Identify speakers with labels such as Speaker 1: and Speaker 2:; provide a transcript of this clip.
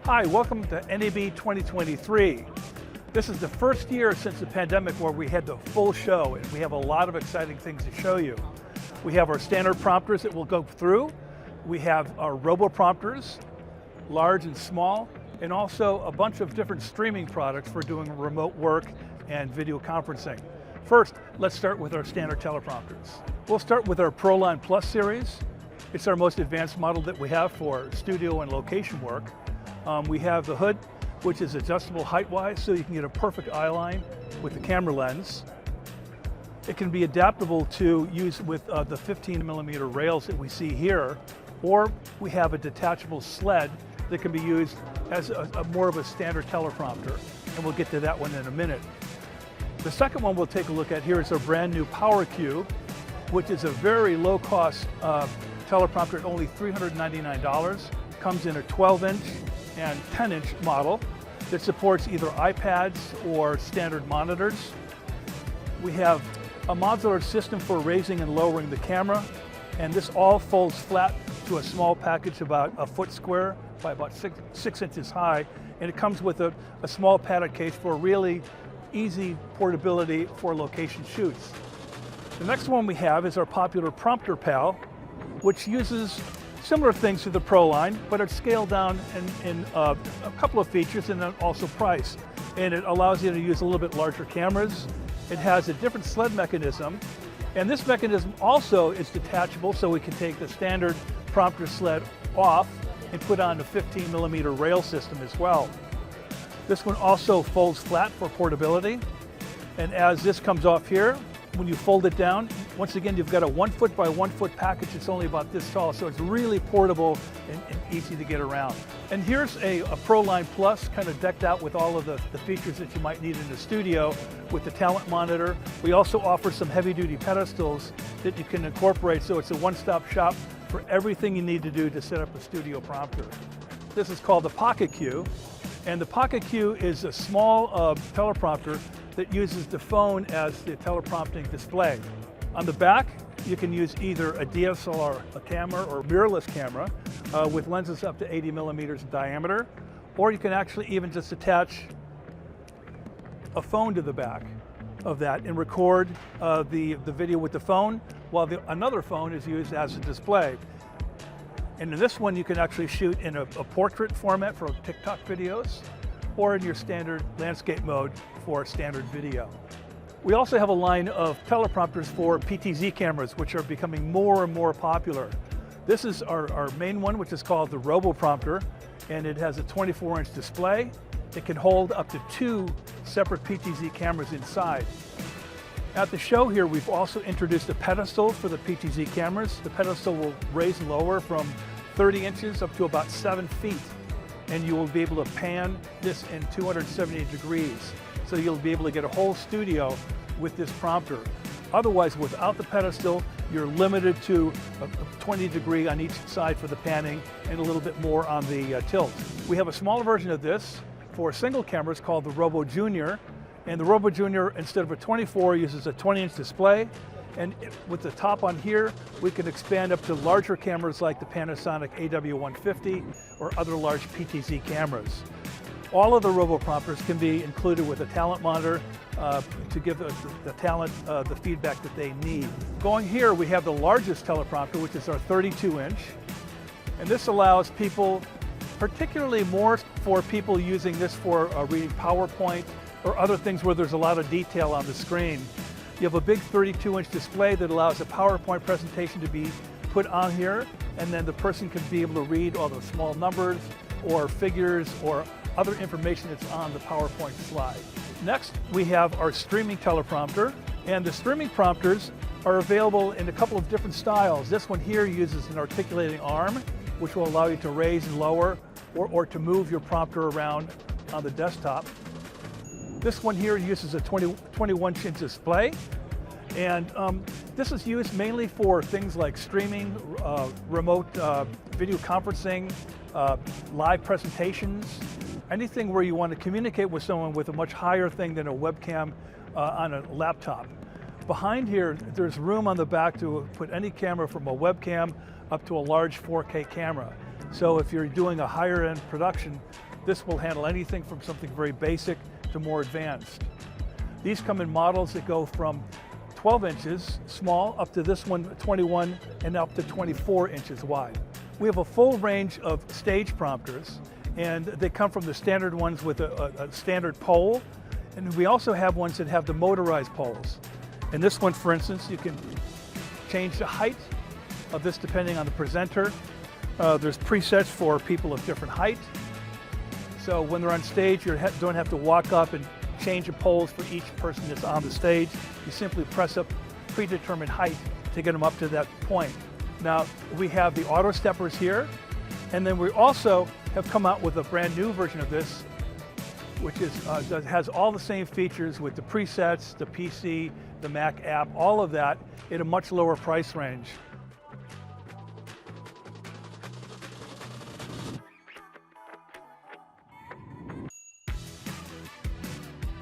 Speaker 1: Hi, welcome to NAB 2023. This is the first year since the pandemic where we had the full show, and we have a lot of exciting things to show you. We have our standard prompters that we'll go through. We have our robo-prompters, large and small, and also a bunch of different streaming products for doing remote work and video conferencing. First, let's start with our standard teleprompters. We'll start with our ProLine Plus series. It's our most advanced model that we have for studio and location work. We have the hood, which is adjustable height-wise, so you can get a perfect eye line with the camera lens. It can be adaptable to use with the 15mm rails that we see here, or we have a detachable sled that can be used as more of a standard teleprompter, and we'll get to that one in a minute. The second one we'll take a look at here is our brand new Power Cube, which is a very low-cost teleprompter at only $399. Comes in a 12-inch and 10-inch model that supports either iPads or standard monitors. We have a modular system for raising and lowering the camera, and this all folds flat to a small package about a foot square by about six inches high, and it comes with a small padded case for really easy portability for location shoots. The next one we have is our popular Prompter Pal, which uses similar things to the ProLine, but it's scaled down in a couple of features and then also price. And it allows you to use a little bit larger cameras. It has a different sled mechanism, and this mechanism also is detachable, so we can take the standard prompter sled off and put on a 15mm rail system as well. This one also folds flat for portability, and as this comes off here, when you fold it down, once again, you've got a 1 foot by 1 foot package. It's only about this tall, so it's really portable and easy to get around. And here's a ProLine Plus, kind of decked out with all of the features that you might need in the studio with the talent monitor. We also offer some heavy-duty pedestals that you can incorporate, so it's a one-stop shop for everything you need to do to set up a studio prompter. This is called the Pocket Q, and the Pocket Q is a small teleprompter that uses the phone as the teleprompting display. On the back, you can use either a DSLR camera or mirrorless camera with lenses up to 80mm in diameter, or you can actually even just attach a phone to the back of that and record the video with the phone while another phone is used as a display. And in this one, you can actually shoot in a portrait format for TikTok videos, or in your standard landscape mode for standard video. We also have a line of teleprompters for PTZ cameras, which are becoming more and more popular. This is our main one, which is called the RoboPrompter, and it has a 24-inch display. It can hold up to 2 separate PTZ cameras inside. At the show here, we've also introduced a pedestal for the PTZ cameras. The pedestal will raise and lower from 30 inches up to about 7 feet. And you will be able to pan this in 270 degrees. So you'll be able to get a whole studio with this prompter. Otherwise, without the pedestal, you're limited to a 20 degree on each side for the panning and a little bit more on the tilt. We have a smaller version of this for single cameras called the Robo Junior. And the Robo Junior, instead of a 24, uses a 20-inch display. And with the top on here, we can expand up to larger cameras like the Panasonic AW150 or other large PTZ cameras. All of the RoboPrompters can be included with a talent monitor to give the talent the feedback that they need. Going here, we have the largest teleprompter, which is our 32-inch. And this allows people, particularly more for people using this for reading PowerPoint or other things where there's a lot of detail on the screen. You have a big 32-inch display that allows a PowerPoint presentation to be put on here, and then the person can be able to read all the small numbers or figures or other information that's on the PowerPoint slide. Next, we have our streaming teleprompter, and the streaming prompters are available in a couple of different styles. This one here uses an articulating arm, which will allow you to raise and lower or to move your prompter around on the desktop. This one here uses a 21-inch display, and this is used mainly for things like streaming, remote video conferencing, live presentations, anything where you want to communicate with someone with a much higher thing than a webcam on a laptop. Behind here, there's room on the back to put any camera from a webcam up to a large 4K camera. So if you're doing a higher end production, this will handle anything from something very basic to more advanced. These come in models that go from 12 inches small up to this one 21 and up to 24 inches wide. We have a full range of stage prompters, and they come from the standard ones with a standard pole, and we also have ones that have the motorized poles. In this one, for instance, you can change the height of this depending on the presenter. There's presets for people of different height. So when they're on stage, you don't have to walk up and change the poles for each person that's on the stage. You simply press up predetermined height to get them up to that point. Now, we have the auto steppers here, and then we also have come out with a brand new version of this, which has all the same features with the presets, the PC, the Mac app, all of that at a much lower price range.